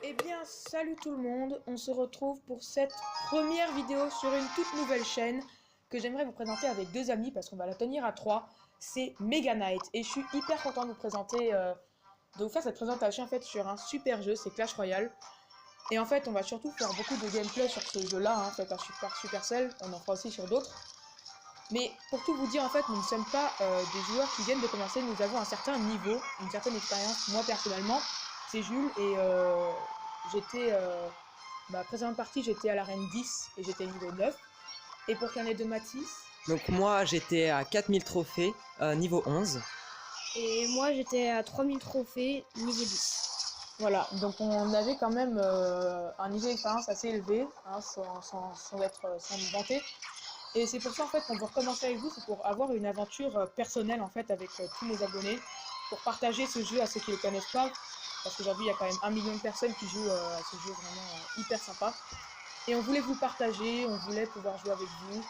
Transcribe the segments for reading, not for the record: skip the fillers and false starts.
Eh bien, salut tout le monde, on se retrouve pour cette première vidéo sur une toute nouvelle chaîne que j'aimerais vous présenter avec deux amis parce qu'on va la tenir à trois. C'est Mega Knight et je suis hyper content de vous présenter, de vous faire cette présentation en fait sur un super jeu, c'est Clash Royale. Et en fait, on va surtout faire beaucoup de gameplay sur ce jeu-là, fait par Supercell, on en fera aussi sur d'autres. Mais pour tout vous dire, en fait, nous ne sommes pas des joueurs qui viennent de commencer, nous avons un certain niveau, une certaine expérience. Moi personnellement, c'est Jules et j'étais, ma précédente partie, j'étais à l'arène 10 et j'étais niveau 9. Et pour qu'il y en ait de Mathis. Donc moi j'étais à 4000 trophées, niveau 11. Et moi j'étais à 3000 trophées, niveau 10. Voilà, donc on avait quand même un niveau d'expérience assez élevé, sans nous vanter. Et c'est pour ça en fait qu'on veut recommencer avec vous, c'est pour avoir une aventure personnelle en fait avec tous nos abonnés, pour partager ce jeu à ceux qui ne le connaissent pas, parce qu'aujourd'hui il y a quand même 1 million de personnes qui jouent à ce jeu vraiment hyper sympa. Et on voulait vous partager, on voulait pouvoir jouer avec vous,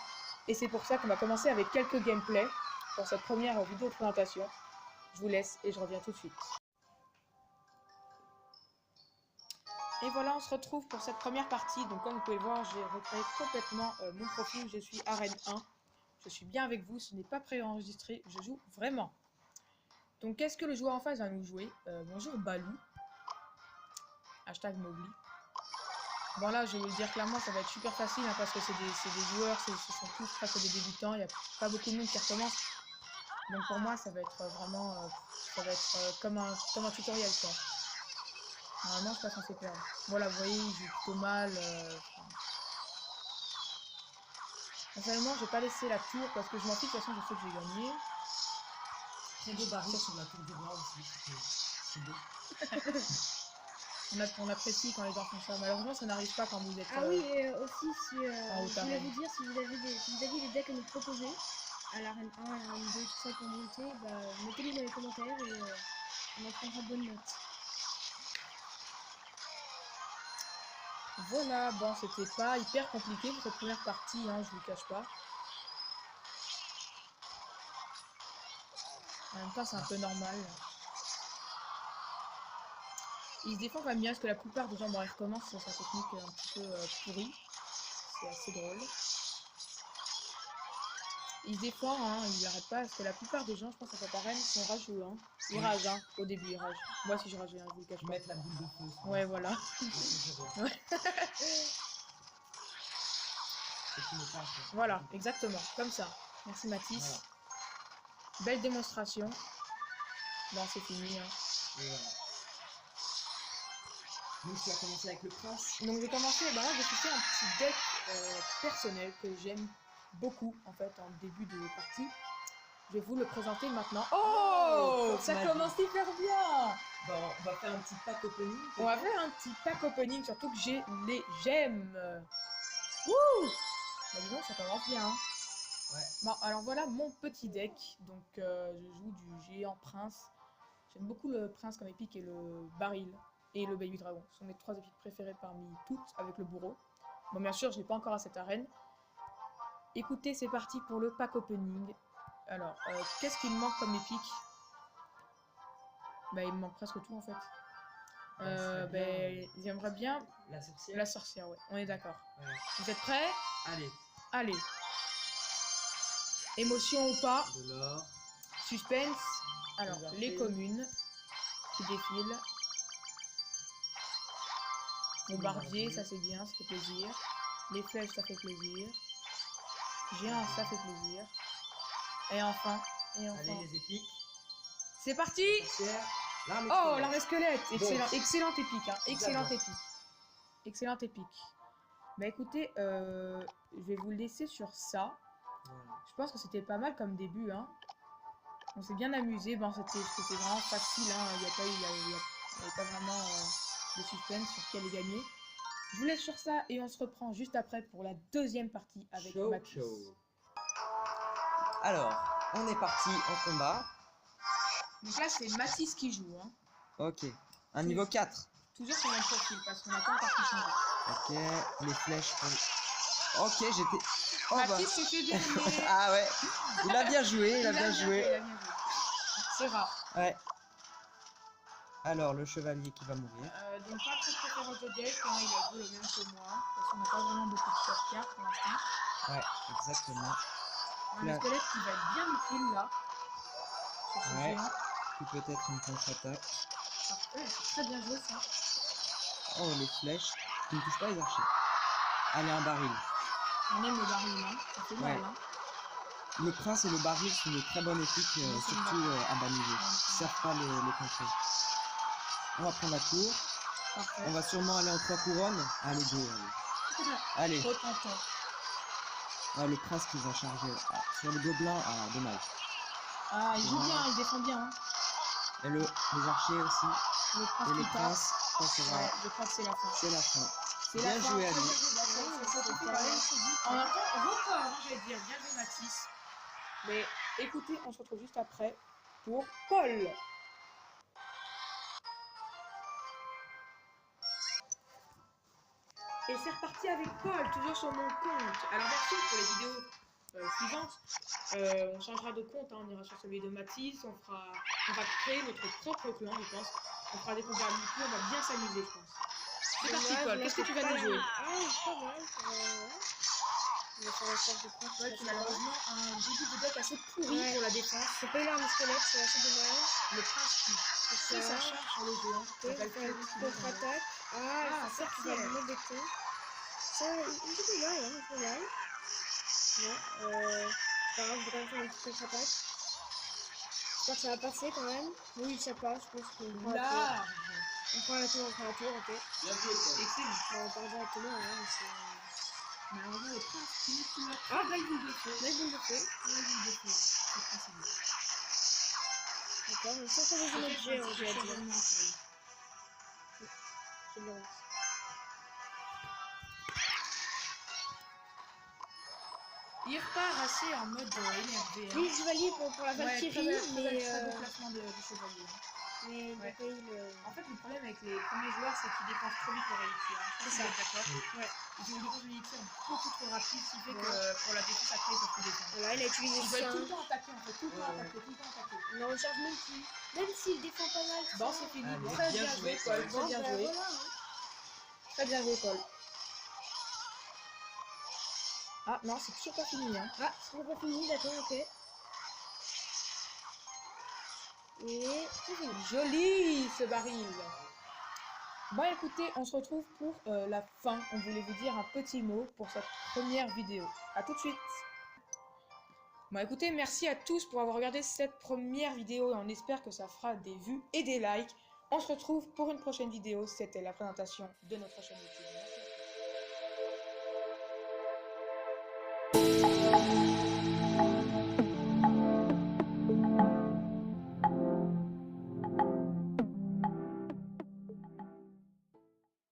et c'est pour ça qu'on va commencer avec quelques gameplays pour cette première vidéo de présentation. Je vous laisse et je reviens tout de suite. Et voilà, on se retrouve pour cette première partie. Donc comme vous pouvez le voir, j'ai recréé complètement mon profil. Je suis arène 1. Je suis bien avec vous, ce n'est pas préenregistré, je joue vraiment. Donc qu'est-ce que le joueur en face va nous jouer? Bonjour Balou. Hashtag Mowgli. Bon là, je vais vous le dire clairement, ça va être super facile parce que c'est des joueurs, ce sont tous presque des débutants. Il n'y a pas beaucoup de monde qui recommence. Donc pour moi, ça va être vraiment, comme un tutoriel quoi. Normalement, je suis pas censé perdre. Voilà, vous voyez, il joue plutôt mal. Personnellement, je vais pas laisser la tour parce que je m'en fiche. De toute façon, je sais que j'ai gagné. Il y a des barils sur la tour du roi aussi. C'est beau. On apprécie quand les gens font ça. Malheureusement, ça n'arrive pas quand vous êtes. Ah oui, et aussi, si, je voulais vous vous dire, si vous avez des decks à nous proposer, à l'arène 1, à l'arène 2, tout ça pour monter, bah, mettez-les dans les commentaires et on en prendra bonne note. Voilà, bon, c'était pas hyper compliqué pour cette première partie, je vous le cache pas. En même temps, c'est un peu normal. Il se défend quand même bien parce que la plupart des gens, bon, ils recommencent sur sa technique un petit peu pourrie. C'est assez drôle. Il se défend, il n'arrête pas parce que la plupart des gens, je pense, à cette arène sont rageux. Ils ragent, au début, ils ragent. Moi aussi, je rageais, je vous le cache pas. Mettre la boule de feu. Ouais, voilà. Voilà, exactement, comme ça. Merci Mathis. Voilà. Belle démonstration. Bon, c'est fini. Et voilà. Donc tu as commencé avec le prince. Donc j'ai commencé, là j'ai fait un petit deck personnel que j'aime beaucoup en fait en début de partie. Je vais vous le présenter maintenant. Oh, ça commence hyper bien. Bon, on va faire un petit pack opening. On va faire un petit pack opening, surtout que j'ai les gemmes. Wouh! Bah dis donc, ça commence bien. Ouais. Bon, alors voilà mon petit deck. Donc je joue du géant prince. J'aime beaucoup le prince comme épique et le baril et le baby dragon. Ce sont mes 3 épiques préférées parmi toutes avec le bourreau. Bon, bien sûr, je n'ai pas encore à cette arène. Écoutez, c'est parti pour le pack opening. Alors, qu'est-ce qu'il me manque comme épique? Bah, il me manque presque tout en fait. J'aimerais bien la sorcière. La sorcière, ouais. On est d'accord. Ouais. Vous êtes prêts? Allez. Allez. Émotion ou pas? De l'or. Suspense. Alors, les communes qui défilent. Bombardier, ça c'est bien, ça fait plaisir. Les flèches, ça fait plaisir. Géant, ça fait plaisir. Et enfin. Allez, les épiques. C'est parti! Oh, l'arme squelette! Excellent, bon. Excellente épique, Excellente épique. Excellente épique. Bah écoutez, je vais vous laisser sur ça. Voilà. Je pense que c'était pas mal comme début, On s'est bien amusé. Bon, c'était vraiment facile, Il n'y avait pas vraiment de suspense sur qui allait gagner. Je vous laisse sur ça et on se reprend juste après pour la deuxième partie avec Mathis. Alors, on est parti en combat. Donc là, c'est Mathis qui joue, Ok, un niveau 4. Toujours sur mon profil parce qu'on n'a pas encore pu changer. Ok, les flèches pour... Ok, j'étais... Oh Mathis se fait bien jouer. Ah ouais, il a bien joué, il a bien joué. C'est rare. Ouais. Alors, le chevalier qui va mourir. Donc pas très préférence de deck, hein, il a joué le même que moi, parce qu'on n'a pas vraiment beaucoup de surcartes pour l'instant. Ouais, exactement. On a Là. un squelette qui va être bien utile là. Sur ce Ouais. géant. Qui peut être une contre-attaque. Parfait, c'est très bien joué ça. Oh, les flèches qui ne touchent pas les archers. Allez, un baril. On aime le baril, hein. Ça fait mal, Ouais. hein. Le prince et le baril sont de très bonnes épiques, surtout à bas niveau. Ils ne savent pas les contrer. On va prendre la tour. Parfait. On va sûrement aller en 3 couronnes. Allez, go. Allez. Trop tentant. Ah, le prince qui va charger. Ah, sur le gobelin, ah, dommage. Ah, il joue bien, il défend bien. Hein. Et les archers aussi. Le prince Et qui le tape. prince, ça sera. Ouais, je crois que c'est la fin. C'est la fin. C'est Bien la fin. joué, Ali. On attend record, hein, j'allais dire. Bien joué, Mathis. Mais écoutez, on se retrouve juste après pour Paul. Et c'est reparti avec Paul, toujours sur mon compte. Alors merci pour les vidéos suivantes. On changera de compte, hein, on ira sur celui de Mathis, on va créer notre propre clan, je pense. On fera découvrir l'outil, on va bien s'amuser, je pense. C'est parti, Paul, qu'est-ce que tu vas nous jouer? Ah, pas mal. On va faire la sorte de prince. Ouais, malheureusement, un début de deck assez pourri Ouais. pour la défense. C'est pas une arme squelette, c'est assez dommage. Le prince qui fait sa charge sur le géant. Ok, on va faire une petite contre-attaque. Ah, c'est ça qui va parfait. me m'embêter. Ça, il fait pas mal, hein, il fait mal. Non, c'est pas grave, je vais faire une petite contre-attaque. J'espère que ça va passer quand même. Oui, ça passe, je pense qu'on prend la tour. Large. On prend la tour, ok. Bien joué, Paul. Excellent. Bon, on part directement, hein, Malheureusement, le prince qui tue. Ah, belle boule de feu. belle boule de feu. Belle boule de feu. C'est possible. D'accord, on sort avec un objet, on va dire. C'est bien. Il repart assez en mode énervé. Oui, chevalier pour la Valkyrie, très mais beau placement du chevalier. il n'a Ouais. pas eu le... En fait, le problème avec les premiers joueurs, c'est qu'ils dépensent trop vite leur élixir. C'est ça. ça. D'accord. Ouais. Ils ont une dépense d'élixir beaucoup trop rapide, ce qui fait que pour la défense, après, ils peuvent plus défendre. Voilà, il a utilisé Ils veulent tout le ça. temps attaquer, en fait. Tout le temps attaquer, tout le temps attaquer. On en recharge même plus. Même s'il défend pas mal. Bon, c'est fini. Allez, Très bien bien joué, joué, Paul. Paul. Très bien Bon, joué. voilà, hein. Très bien joué, Paul. Ah, non, c'est toujours pas fini, hein. Ah, c'est pas fini, d'accord, ok. Et c'est fini. Joli ce baril. Bon écoutez, on se retrouve pour la fin. On voulait vous dire un petit mot pour cette première vidéo. A tout de suite. Bon écoutez, merci à tous pour avoir regardé cette première vidéo et on espère que ça fera des vues et des likes. On se retrouve pour une prochaine vidéo. C'était la présentation de notre chaîne YouTube.